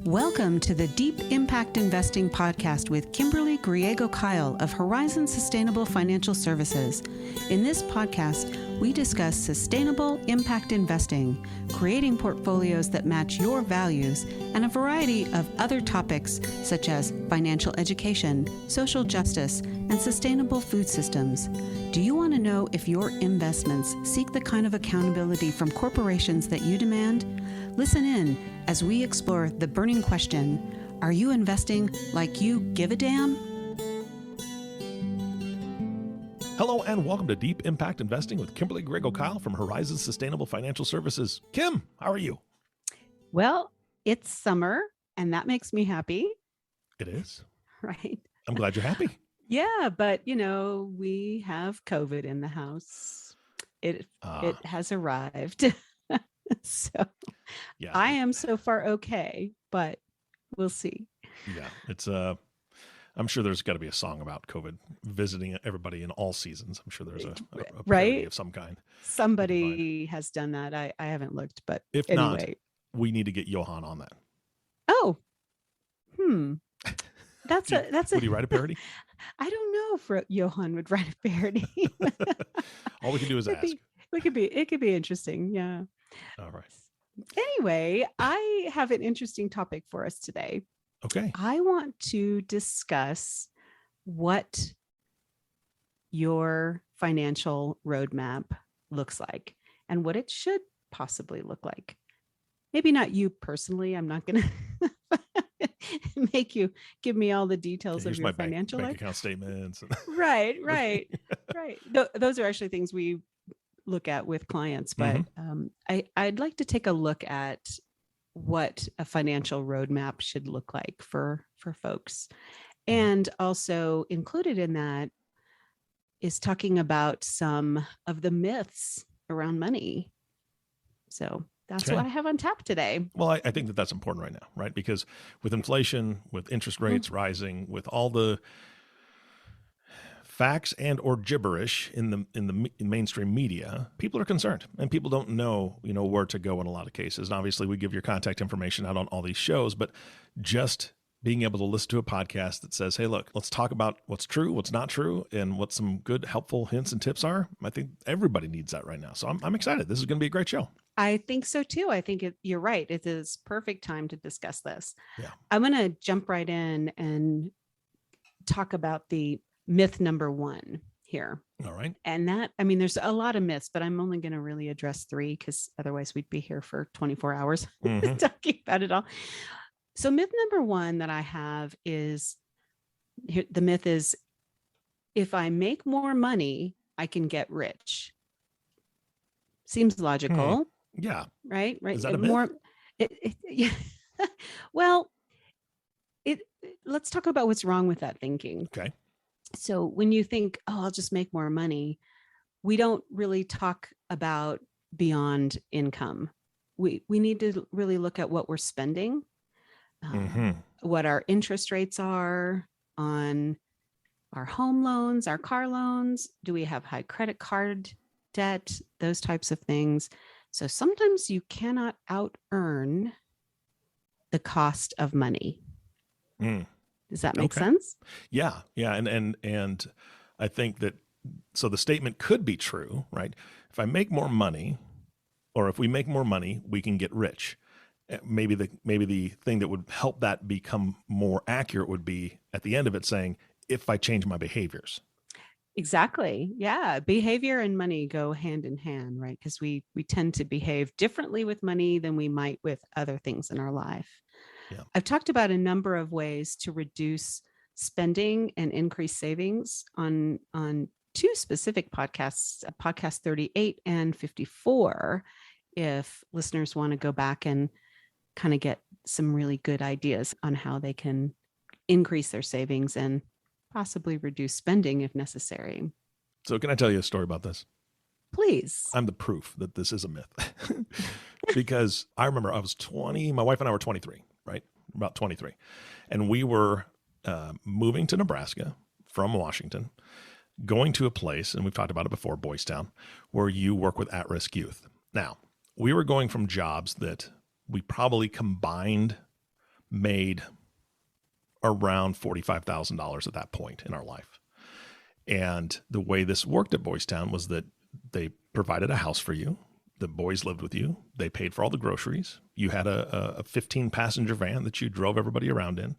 Welcome to the Deep Impact Investing Podcast with Kimberly Griego-Kiel of Horizon Sustainable Financial Services. In this podcast, we discuss sustainable impact investing, creating portfolios that match your values, and a variety of other topics such as financial education, social justice, and sustainable food systems. Do you want to know if your investments seek the kind of accountability from corporations that you demand? Listen in as we explore the burning question, are you investing like you give a damn? Hello and welcome to Deep Impact Investing with Kimberly Griego-Kiel from Horizon Sustainable Financial Services. Kim, how are you? Well, it's summer and that makes me happy. It is. Right. I'm glad you're happy. Yeah, but we have COVID in the house. It has arrived. So yeah, I am so far okay, but we'll see. Yeah, it's I'm sure there's got to be a song about COVID visiting everybody in all seasons. I'm sure there's a parody of some kind. Somebody has done that. I haven't looked, but if anyway. Not, we need to get Johan on that. Oh, that's Would he write a parody? I don't know if Johan would write a parody. All we can do is ask. It could be interesting. Yeah. All right. Anyway, I have an interesting topic for us today. Okay. I want to discuss what your financial roadmap looks like and what it should possibly look like. Maybe not you personally. I'm not going to make you give me all the details of your financial bank account statements. Right. Those are actually things we look at with clients, but I'd like to take a look at what a financial roadmap should look like for folks. And also included in that is talking about some of the myths around money. So that's what I have on tap today. Well, I think that's important right now, right? Because with inflation, with interest rates rising, with all the facts and or gibberish in the mainstream media, people are concerned and people don't know, where to go in a lot of cases. And obviously we give your contact information out on all these shows, but just being able to listen to a podcast that says, hey, look, let's talk about what's true, what's not true, and what some good, helpful hints and tips are. I think everybody needs that right now. So I'm excited. This is going to be a great show. I think so too. I think you're right. It is perfect time to discuss this. Yeah. I'm going to jump right in and talk about the myth number one here. All right. And there's a lot of myths, but I'm only going to really address 3 because otherwise we'd be here for 24 hours talking about it all. So myth number 1 that I have is, the myth is, if I make more money, I can get rich. Seems logical. Yeah. Right. Is that a myth? Yeah. Well, let's talk about what's wrong with that thinking. Okay. So when you think, I'll just make more money, we don't really talk about beyond income. We need to really look at what we're spending, what our interest rates are on our home loans, our car loans. Do we have high credit card debt? Those types of things. So sometimes you cannot out-earn the cost of money. Does that make sense? Yeah. And I think that, so the statement could be true, right? If I make more money, or if we make more money, we can get rich. Maybe the thing that would help that become more accurate would be at the end of it saying, if I change my behaviors. Exactly. Yeah. Behavior and money go hand in hand, right? Because we tend to behave differently with money than we might with other things in our life. Yeah. I've talked about a number of ways to reduce spending and increase savings on 2 specific podcasts, podcast 38 and 54, if listeners want to go back and kind of get some really good ideas on how they can increase their savings and possibly reduce spending if necessary. So can I tell you a story about this? Please. I'm the proof that this is a myth. Because I remember I was 20, my wife and I were 23, right? About 23. And we were moving to Nebraska from Washington, going to a place, and we've talked about it before, Boys Town, where you work with at-risk youth. Now, we were going from jobs that we probably combined made around $45,000 at that point in our life. And the way this worked at Boys Town was that they provided a house for you. The boys lived with you. They paid for all the groceries. You had a 15-passenger van that you drove everybody around in.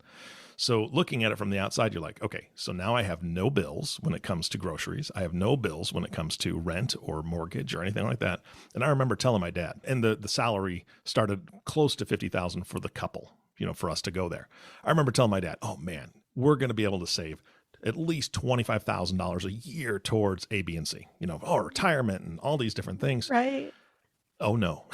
So looking at it from the outside, you're like, okay, so now I have no bills when it comes to groceries. I have no bills when it comes to rent or mortgage or anything like that. And I remember telling my dad, and the salary started close to $50,000 for the couple, for us to go there. I remember telling my dad, oh man, we're going to be able to save at least $25,000 a year towards A, B, and C, retirement and all these different things. Right. Oh no.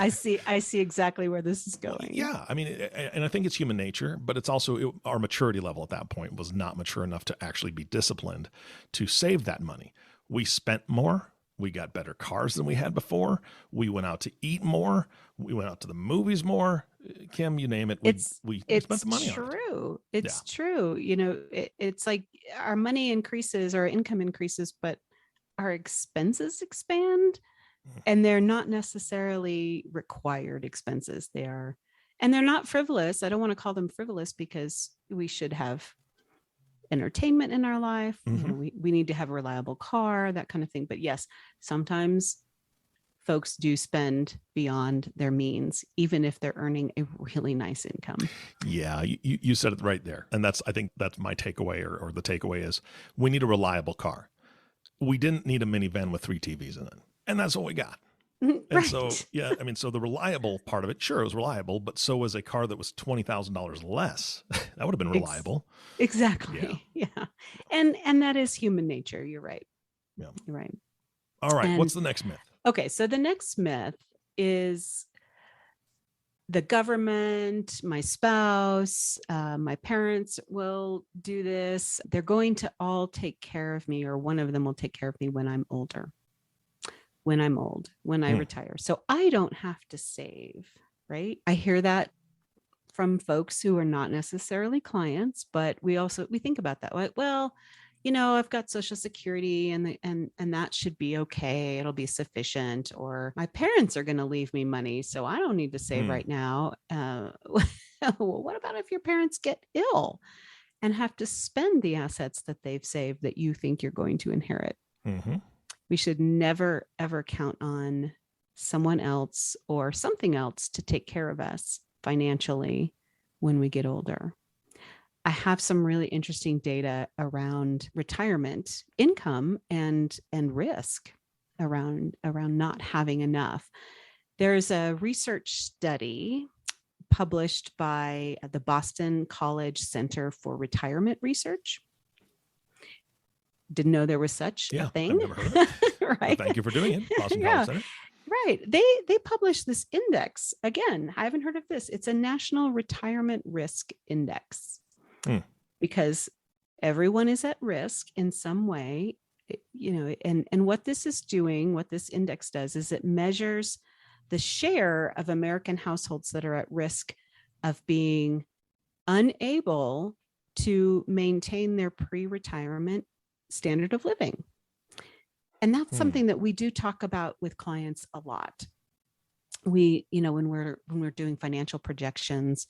I see exactly where this is going. Yeah. I mean, and I think it's human nature, but it's also our maturity level at that point was not mature enough to actually be disciplined to save that money. We spent more. We got better cars than we had before. We went out to eat more. We went out to the movies more. Kim, you name it. We spent the money on it. It's true. It's like our money increases, our income increases, but our expenses expand. And they're not necessarily required expenses. And they're not frivolous. I don't want to call them frivolous because we should have entertainment in our life. Mm-hmm. We need to have a reliable car, that kind of thing. But yes, sometimes folks do spend beyond their means, even if they're earning a really nice income. Yeah, you said it right there. And I think that's my takeaway, or the takeaway is we need a reliable car. We didn't need a minivan with 3 TVs in it. And that's what we got. And right. So, so the reliable part of it, sure, it was reliable, but so was a car that was $20,000 less. That would have been reliable. Exactly. Yeah. And that is human nature. You're right. Yeah. You're right. All right. What's the next myth? Okay. So the next myth is the government, my spouse, my parents will do this. They're going to all take care of me, or one of them will take care of me when I'm older. When I'm old, when I retire. So I don't have to save, right? I hear that from folks who are not necessarily clients, but we think about that. Like, well, I've got Social Security and that should be okay. It'll be sufficient. Or my parents are going to leave me money, so I don't need to save right now. Well, what about if your parents get ill and have to spend the assets that they've saved that you think you're going to inherit? Mm-hmm. We should never, ever count on someone else or something else to take care of us financially when we get older. I have some really interesting data around retirement income and risk around not having enough. There's a research study published by the Boston College Center for Retirement Research. Didn't know there was such a thing. I've never heard of it. Right. Well, thank you for doing it. Boston College Center. Right. They published this index. Again, I haven't heard of this. It's a National Retirement Risk Index. Because everyone is at risk in some way, and what this is doing, what this index does is it measures the share of American households that are at risk of being unable to maintain their pre-retirement standard of living. And that's something that we do talk about with clients a lot. We, when we're doing financial projections,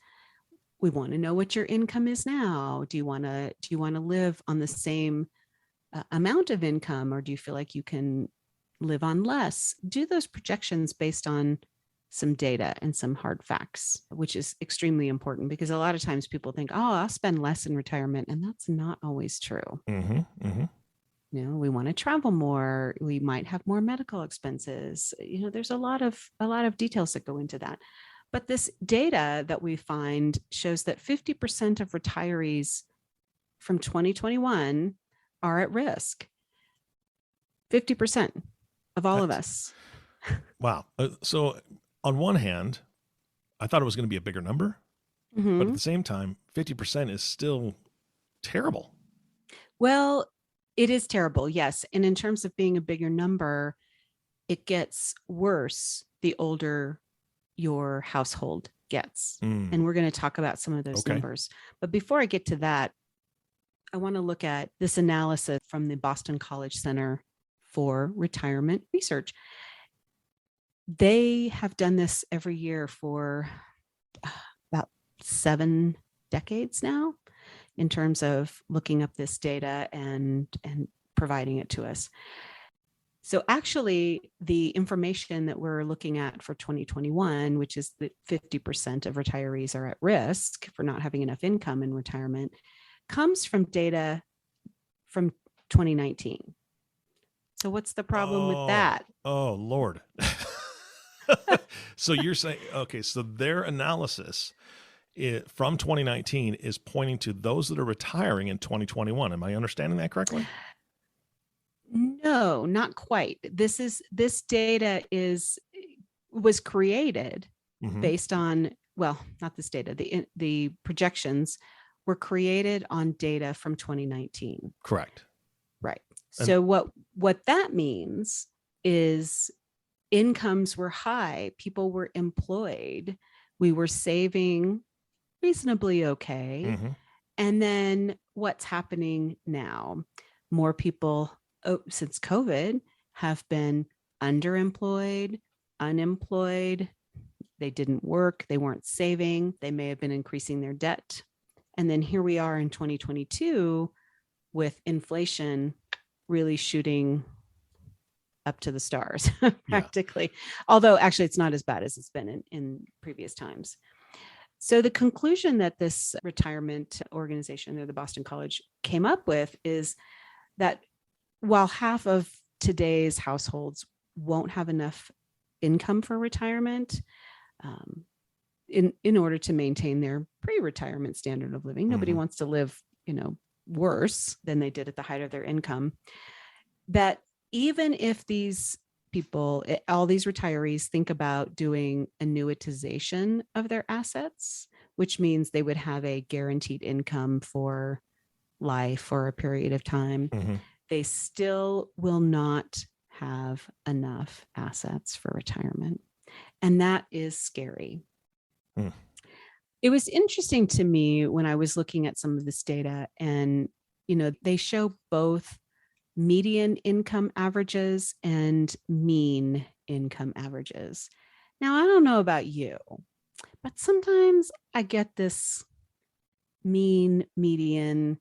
we want to know what your income is now. Do you want to live on the same amount of income, or do you feel like you can live on less? Do those projections based on some data and some hard facts, which is extremely important because a lot of times people think, oh, I'll spend less in retirement. And that's not always true. Mm-hmm. Mm-hmm. We want to travel more. We might have more medical expenses. There's a lot of details that go into that. But this data that we find shows that 50% of retirees from 2021 are at risk. 50% of all of us. Wow. So on one hand, I thought it was going to be a bigger number, but at the same time, 50% is still terrible. Well, it is terrible, yes. And in terms of being a bigger number, it gets worse the older your household gets. And we're going to talk about some of those numbers. But before I get to that, I want to look at this analysis from the Boston College Center for Retirement Research. They have done this every year for about 7 decades now in terms of looking up this data and providing it to us. So actually, the information that we're looking at for 2021, which is that 50% of retirees are at risk for not having enough income in retirement, comes from data from 2019. So what's the problem with that? Oh, Lord. So you're saying, okay, so their analysis from 2019 is pointing to those that are retiring in 2021. Am I understanding that correctly? No, not quite. This data was created based on, well, not this data. The projections were created on data from 2019. Correct. Right. So what that means is incomes were high, people were employed, we were saving reasonably okay. Mm-hmm. And then what's happening now? More people since COVID have been underemployed, unemployed. They didn't work. They weren't saving. They may have been increasing their debt. And then here we are in 2022 with inflation really shooting up to the stars practically. Yeah. Although actually it's not as bad as it's been in previous times. So the conclusion that this retirement organization or the Boston College came up with is that while half of today's households won't have enough income for retirement, in order to maintain their pre-retirement standard of living, nobody wants to live, worse than they did at the height of their income. That even if these people, all these retirees, think about doing annuitization of their assets, which means they would have a guaranteed income for life for a period of time, they still will not have enough assets for retirement. And that is scary. It was interesting to me when I was looking at some of this data, and, they show both median income averages and mean income averages. Now, I don't know about you, but sometimes I get this median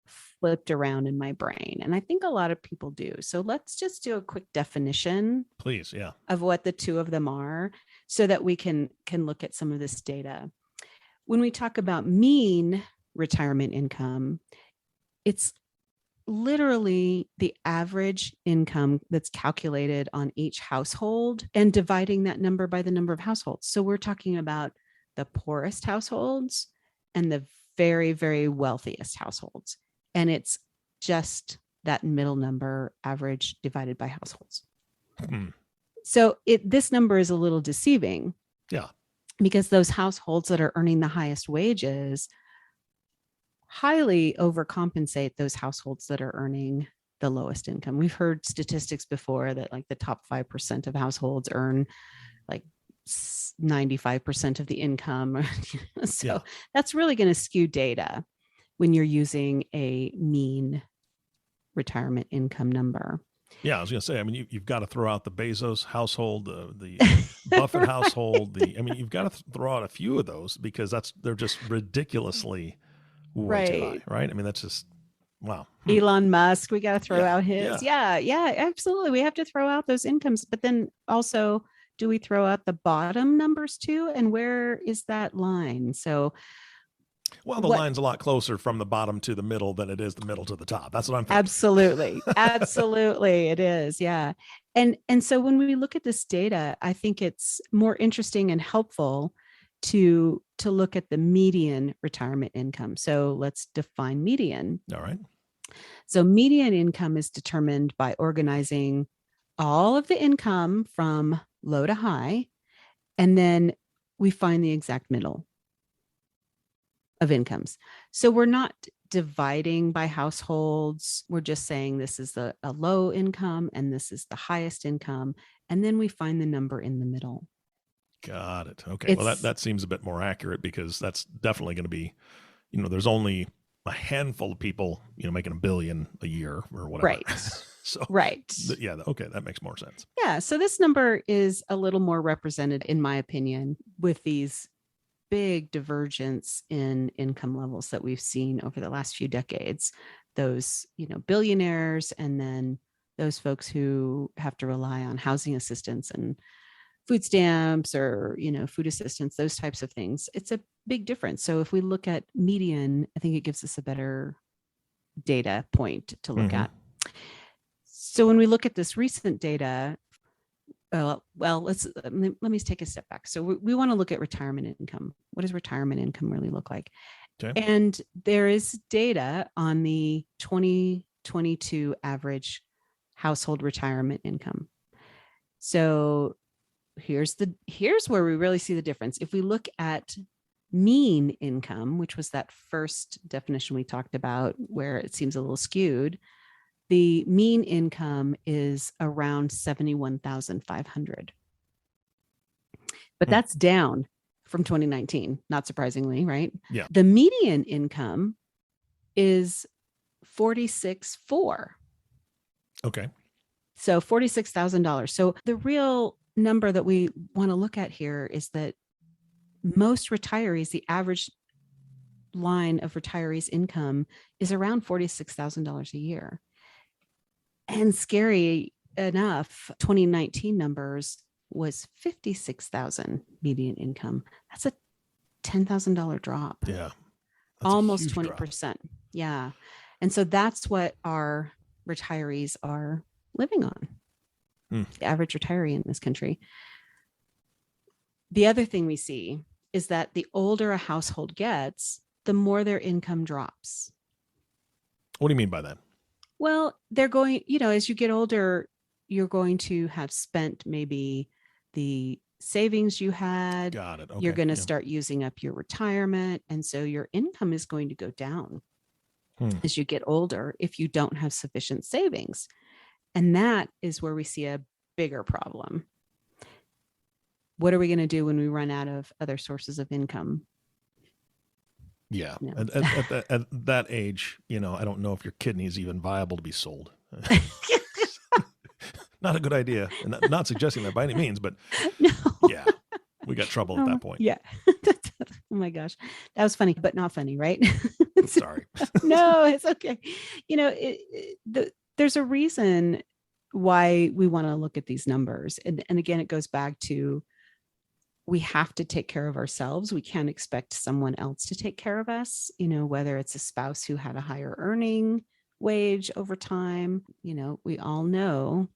flipped around in my brain. And I think a lot of people do. So let's just do a quick definition, please, yeah, of what the two of them are so that we can look at some of this data. When we talk about mean retirement income, it's literally the average income that's calculated on each household and dividing that number by the number of households. So we're talking about the poorest households and the very, very wealthiest households. And it's just that middle number, average divided by households. So this number is a little deceiving. Yeah. Because those households that are earning the highest wages highly overcompensate those households that are earning the lowest income. We've heard statistics before that like the top 5% of households earn like 95% of the income. So that's really going to skew data when you're using a mean retirement income number. Yeah, I was going to say, you've got to throw out the Bezos household, the Buffett household. You've got to throw out a few of those because they're just ridiculously way too high, right? That's just, wow. Elon Musk, we got to throw out his. Yeah, absolutely. We have to throw out those incomes, but then also, do we throw out the bottom numbers too? And where is that line? So, well, the line's a lot closer from the bottom to the middle than it is the middle to the top. That's what I'm thinking. Absolutely. It is. Yeah. And so when we look at this data, I think it's more interesting and helpful to look at the median retirement income. So let's define median. All right. So median income is determined by organizing all of the income from low to high, and then we find the exact middle of incomes. So we're not dividing by households. We're just saying this is a low income and this is the highest income. And then we find the number in the middle. Got it. Okay. Well, that seems a bit more accurate because that's definitely going to be, there's only a handful of people, making $1 billion a year or whatever. Right. Right. Yeah. Okay. That makes more sense. Yeah. So this number is a little more represented, in my opinion, with these big divergence in income levels that we've seen over the last few decades. Those, billionaires, and then those folks who have to rely on housing assistance and food stamps or, food assistance, those types of things. It's a big difference. So if we look at median, I think it gives us a better data point to look at. So when we look at this recent data, let me take a step back. So we want to look at retirement income. What does retirement income really look like? Okay. And there is data on the 2022 average household retirement income. So here's where we really see the difference. If we look at mean income, which was that first definition we talked about where it seems a little skewed, the mean income is around $71,500. But that's down from 2019, not surprisingly, right? Yeah. The median income is $46,400. Okay. So $46,000. So the real number that we want to look at here is that most retirees, the average line of retirees' income is around $46,000 a year. And scary enough, 2019 numbers was $56,000 median income. That's a $10,000 drop. Yeah. Almost 20%. Drop. Yeah. And so that's what our retirees are living on. The average retiree in this country. The other thing we see is that the older a household gets, the more their income drops. What do you mean by that? Well, they're going, as you get older, you're going to have spent maybe the savings you had. Got it. Okay. You're going to start using up your retirement. And so your income is going to go down as you get older if you don't have sufficient savings. And that is where we see a bigger problem. What are we going to do when we run out of other sources of income? Yeah. No. At that age, I don't know if your kidney is even viable to be sold. Not a good idea. And not suggesting that by any means, but no. Yeah, we got trouble at that point. Yeah. Oh my gosh. That was funny, but not funny, right? Sorry. No, it's okay. There's a reason why we want to look at these numbers. And again, it goes back to, we have to take care of ourselves. We can't expect someone else to take care of us, whether it's a spouse who had a higher earning wage over time. We all know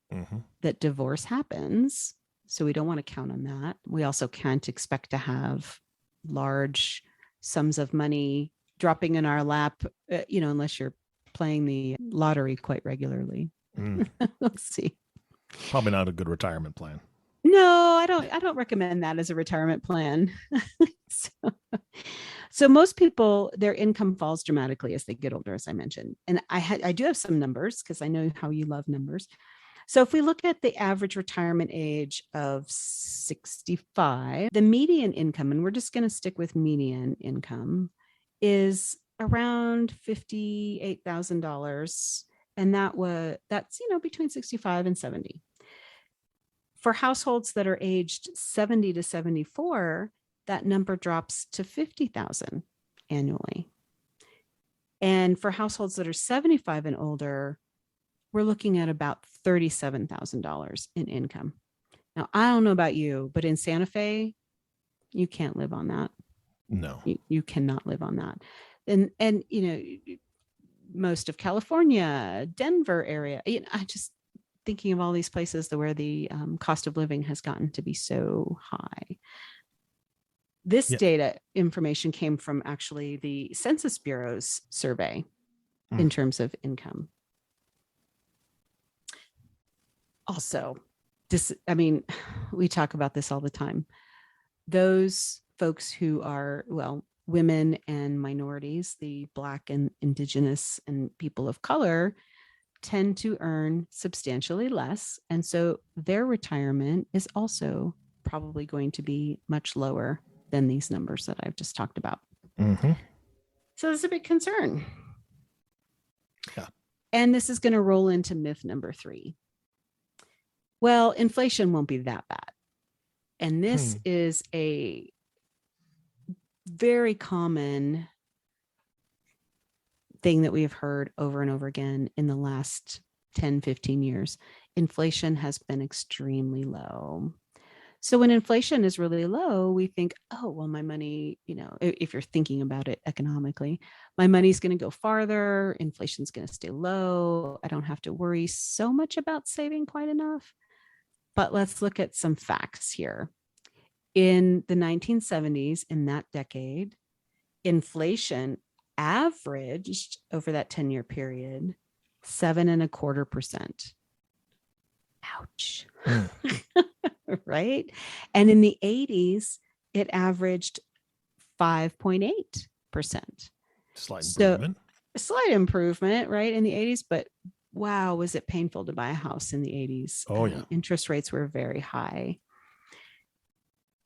that divorce happens. So we don't want to count on that. We also can't expect to have large sums of money dropping in our lap, unless you're playing the lottery quite regularly. We'll see. Probably not a good retirement plan. No, I don't recommend that as a retirement plan. So most people, their income falls dramatically as they get older, as I mentioned. And I do have some numbers because I know how you love numbers. So if we look at the average retirement age of 65, the median income, and we're just going to stick with median income, is around $58,000. And that's between 65 and 70. For households that are aged 70 to 74, that number drops to $50,000 annually. And for households that are 75 and older, we're looking at about $37,000 in income. Now, I don't know about you, but in Santa Fe, you can't live on that. No, you cannot live on that. And most of California, Denver area, I just thinking of all these places where the cost of living has gotten to be so high. This data information came from actually the Census Bureau's survey in terms of income. Also, we talk about this all the time. Those folks who are, women and minorities, the Black and Indigenous and people of color, tend to earn substantially less. And so their retirement is also probably going to be much lower than these numbers that I've just talked about. So it's a big concern. Yeah. And this is going to roll into myth number 3. Well, inflation won't be that bad. And this is a very common thing that we have heard over and over again in the last 10, 15 years. Inflation has been extremely low. So when inflation is really low, we think, oh, well, my money, if you're thinking about it economically, my money's going to go farther. Inflation's going to stay low. I don't have to worry so much about saving quite enough. But let's look at some facts here. In the 1970s, in that decade, inflation averaged over that 10-year period 7.25%. Ouch. Right? And in the 80s, it averaged 5.8%. Slight improvement. A slight improvement, right? In the 80s, but wow, was it painful to buy a house in the 80s? Oh, yeah. Interest rates were very high.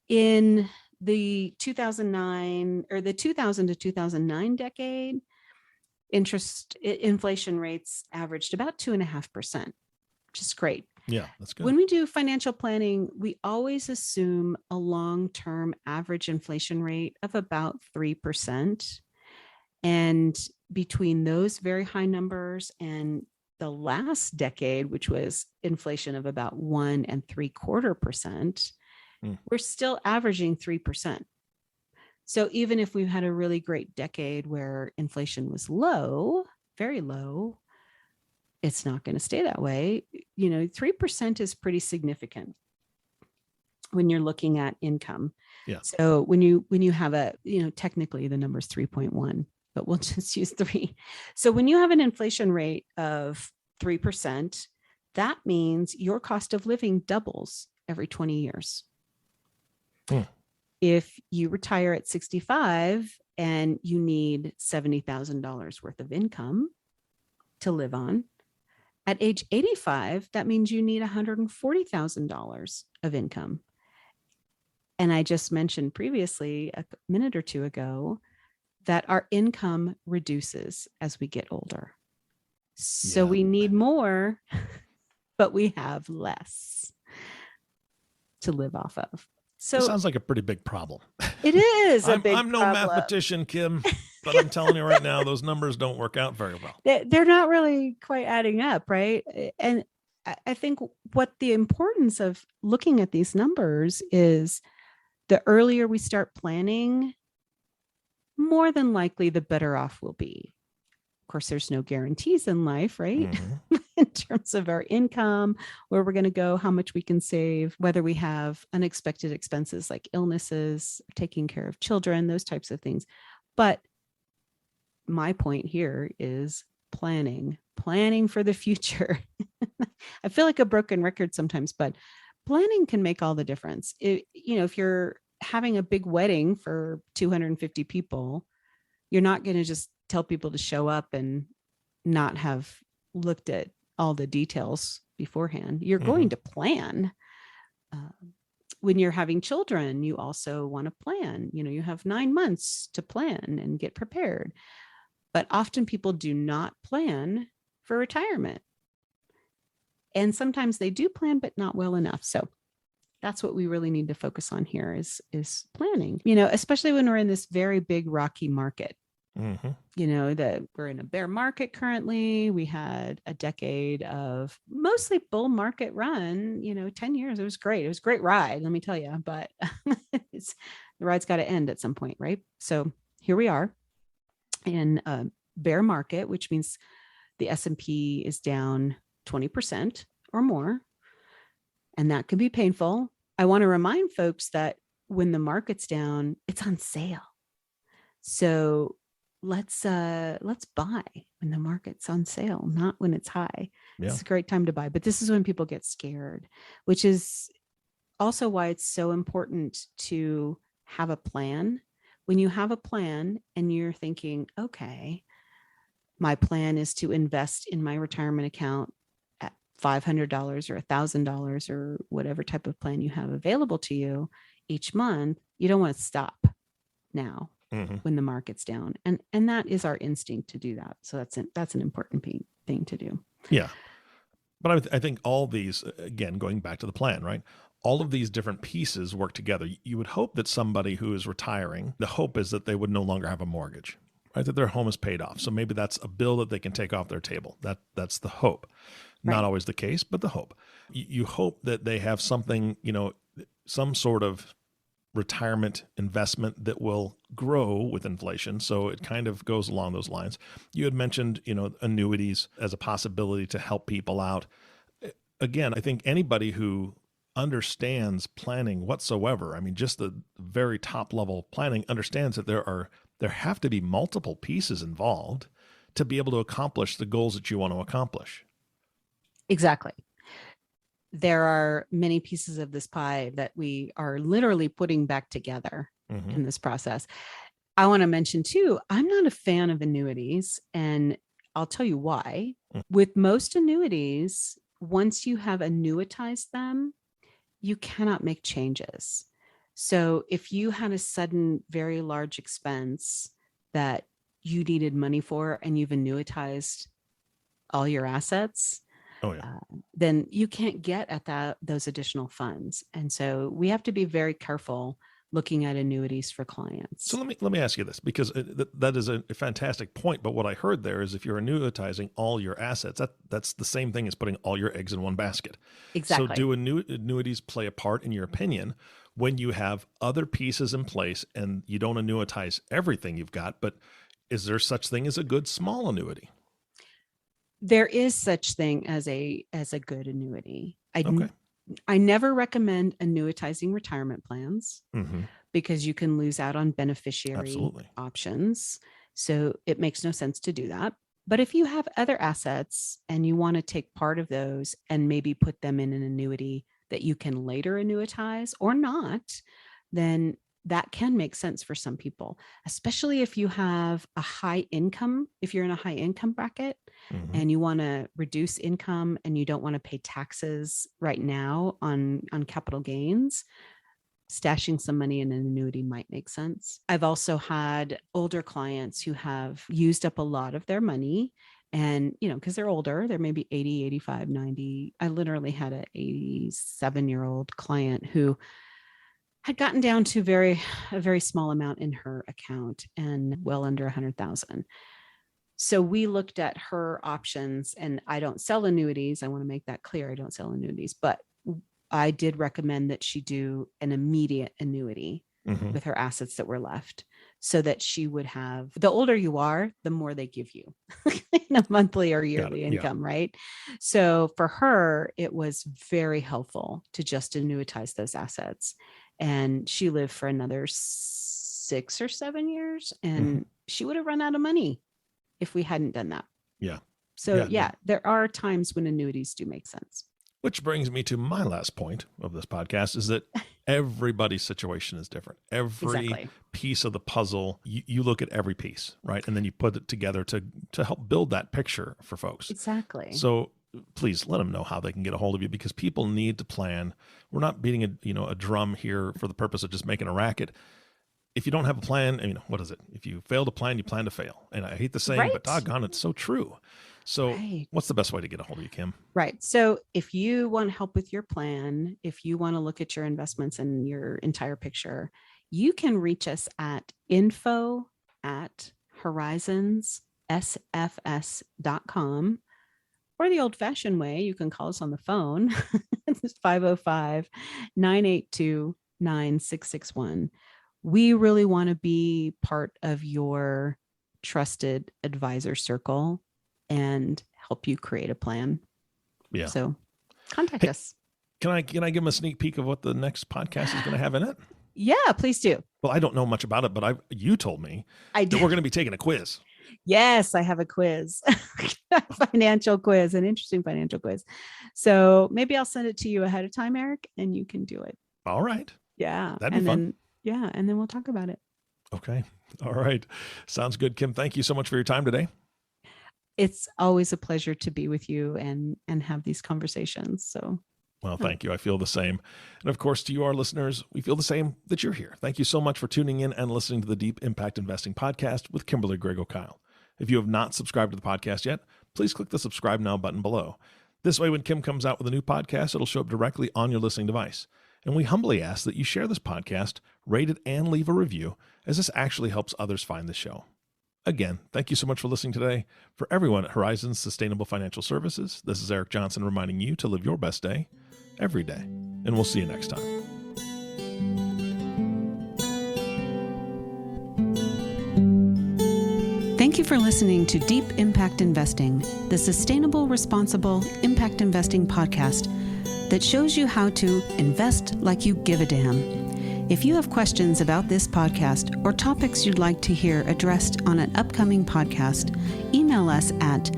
In the 2009 or the 2000 to 2009 decade, inflation rates averaged about 2.5%, which is great. Yeah, that's good. When we do financial planning, we always assume a long-term average inflation rate of about 3%. And between those very high numbers and the last decade, which was inflation of about 1.75%, we're still averaging 3%. So even if we've had a really great decade where inflation was low, very low, it's not going to stay that way. 3% is pretty significant when you're looking at income. Yeah. So when you have technically the number is 3.1, but we'll just use 3. So when you have an inflation rate of 3%, that means your cost of living doubles every 20 years. If you retire at 65 and you need $70,000 worth of income to live on, at age 85, that means you need $140,000 of income. And I just mentioned previously, a minute or two ago, that our income reduces as we get older. So we need more, but we have less to live off of. So it sounds like a pretty big problem. It is a big I'm no problem. mathematician, Kim, but I'm telling you right now, those numbers don't work out very well. They're not really quite adding up, right? And I think what the importance of looking at these numbers is the earlier we start planning, more than likely the better off we'll be. Of course, there's no guarantees in life, right? Mm-hmm. In terms of our income, where we're going to go, how much we can save, whether we have unexpected expenses like illnesses, taking care of children, those types of things. But my point here is planning for the future. I feel like a broken record sometimes, but planning can make all the difference. If you're having a big wedding for 250 people, you're not going to just tell people to show up and not have looked at all the details beforehand. You're going to plan. When you're having children, you also want to plan. You have 9 months to plan and get prepared. But often people do not plan for retirement. And sometimes they do plan, but not well enough. So that's what we really need to focus on here is planning, especially when we're in this very big rocky market. That we're in a bear market currently. We had a decade of mostly bull market run, 10 years. It was great. It was a great ride, let me tell you, but the ride's got to end at some point, right? So here we are in a bear market, which means the S&P is down 20% or more. And that can be painful. I want to remind folks that when the market's down, it's on sale. So let's buy when the market's on sale, not when it's high. Yeah. It's a great time to buy, but this is when people get scared, which is also why it's so important to have a plan. When you have a plan and you're thinking, okay, my plan is to invest in my retirement account at $500 or $1,000 or whatever type of plan you have available to you each month, you don't want to stop now. When the market's down. And that is our instinct to do that. So that's an important thing to do. Yeah. But I think all these, again, going back to the plan, right? all of these different pieces work together. You would hope that somebody who is retiring, the hope is that they would no longer have a mortgage, right? That their home is paid off. So maybe that's a bill that they can take off their table. That's the hope. Right. Not always the case, but the hope. You hope that they have something, some sort of retirement investment that will grow with inflation. So it kind of goes along those lines. You had mentioned, annuities as a possibility to help people out. Again, I think anybody who understands planning whatsoever, I mean, just the very top level planning, understands that there have to be multiple pieces involved to be able to accomplish the goals that you want to accomplish. Exactly. There are many pieces of this pie that we are literally putting back together in this process. I want to mention too, I'm not a fan of annuities, and I'll tell you why. With most annuities, once you have annuitized them, you cannot make changes. So if you had a sudden, very large expense that you needed money for and you've annuitized all your assets, then you can't get at those additional funds. And so we have to be very careful looking at annuities for clients. So let me ask you this, because that is a fantastic point. But what I heard there is if you're annuitizing all your assets, that's the same thing as putting all your eggs in one basket. Exactly. So do annuities play a part, in your opinion, when you have other pieces in place and you don't annuitize everything you've got? But is there such thing as a good small annuity? There is such thing as a good annuity. I never recommend annuitizing retirement plans because you can lose out on beneficiary options. So it makes no sense to do that. But if you have other assets and you want to take part of those and maybe put them in an annuity that you can later annuitize or not, then that can make sense for some people, especially if you have a high income, if you're in a high income bracket and you want to reduce income and you don't want to pay taxes right now on capital gains, stashing some money in an annuity might make sense. I've also had older clients who have used up a lot of their money. And, because they're older, they're maybe 80, 85, 90. I literally had an 87-year-old client who had gotten down to a very small amount in her account and well under 100,000. So we looked at her options, and I don't sell annuities. I want to make that clear. I don't sell annuities, but I did recommend that she do an immediate annuity with her assets that were left, so that she would have, the older you are, the more they give you in a monthly or yearly income, right? So for her, it was very helpful to just annuitize those assets. And she lived for another 6 or 7 years, and she would have run out of money if we hadn't done that. Yeah. So there are times when annuities do make sense. Which brings me to my last point of this podcast, is that everybody's situation is different. Every piece of the puzzle, you look at every piece, right? And then you put it together to help build that picture for folks. Exactly. So please let them know how they can get a hold of you, because people need to plan. We're not beating a drum here for the purpose of just making a racket. If you don't have a plan, what is it? If you fail to plan, you plan to fail. And I hate the saying, but doggone, it's so true. So what's the best way to get a hold of you, Kim? Right. So if you want help with your plan, if you want to look at your investments and your entire picture, you can reach us at info@horizonssfs.com, or the old fashioned way, you can call us on the phone. It's 505-982-9661. We really want to be part of your trusted advisor circle and help you create a plan. Yeah. So contact us. Can I give them a sneak peek of what the next podcast is going to have in it? Yeah, please do. Well, I don't know much about it, but you told me that we're going to be taking a quiz. Yes, I have a quiz, financial quiz, an interesting financial quiz. So maybe I'll send it to you ahead of time, Eric, and you can do it. All right. Yeah. That'd be fun. And then we'll talk about it. Okay. All right. Sounds good, Kim. Thank you so much for your time today. It's always a pleasure to be with you and have these conversations. So, well, thank you. I feel the same. And of course, to you, our listeners, we feel the same that you're here. Thank you so much for tuning in and listening to the Deep Impact Investing Podcast with Kimberly Griego-Kiel. If you have not subscribed to the podcast yet, please click the subscribe now button below. This way, when Kim comes out with a new podcast, it'll show up directly on your listening device. And we humbly ask that you share this podcast, rate it, and leave a review, as this actually helps others find the show. Again, thank you so much for listening today. For everyone at Horizons Sustainable Financial Services, this is Eric Johnson reminding you to live your best day every day. And we'll see you next time. Thank you for listening to Deep Impact Investing, the sustainable, responsible impact investing podcast that shows you how to invest like you give a damn. If you have questions about this podcast or topics you'd like to hear addressed on an upcoming podcast, email us at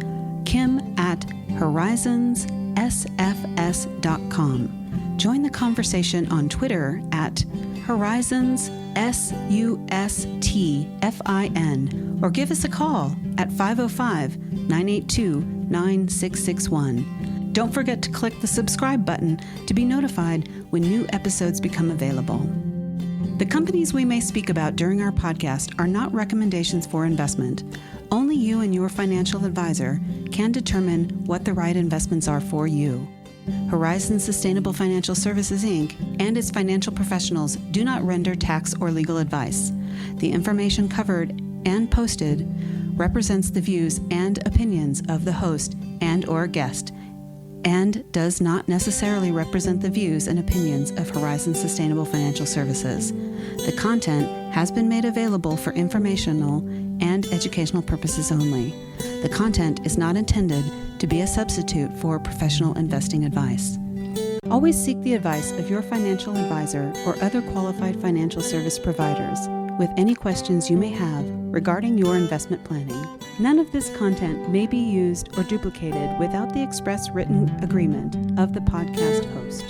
kim@horizonssfs.com. Join the conversation on Twitter at HorizonsSUSTFIN, or give us a call at 505-982-9661. Don't forget to click the subscribe button to be notified when new episodes become available. The companies we may speak about during our podcast are not recommendations for investment. Only you and your financial advisor can determine what the right investments are for you. Horizon Sustainable Financial Services, Inc. and its financial professionals do not render tax or legal advice. The information covered and posted represents the views and opinions of the host and/or guest, and does not necessarily represent the views and opinions of Horizon Sustainable Financial Services. The content has been made available for informational and educational purposes only. The content is not intended to be a substitute for professional investing advice. Always seek the advice of your financial advisor or other qualified financial service providers with any questions you may have regarding your investment planning. None of this content may be used or duplicated without the express written agreement of the podcast host.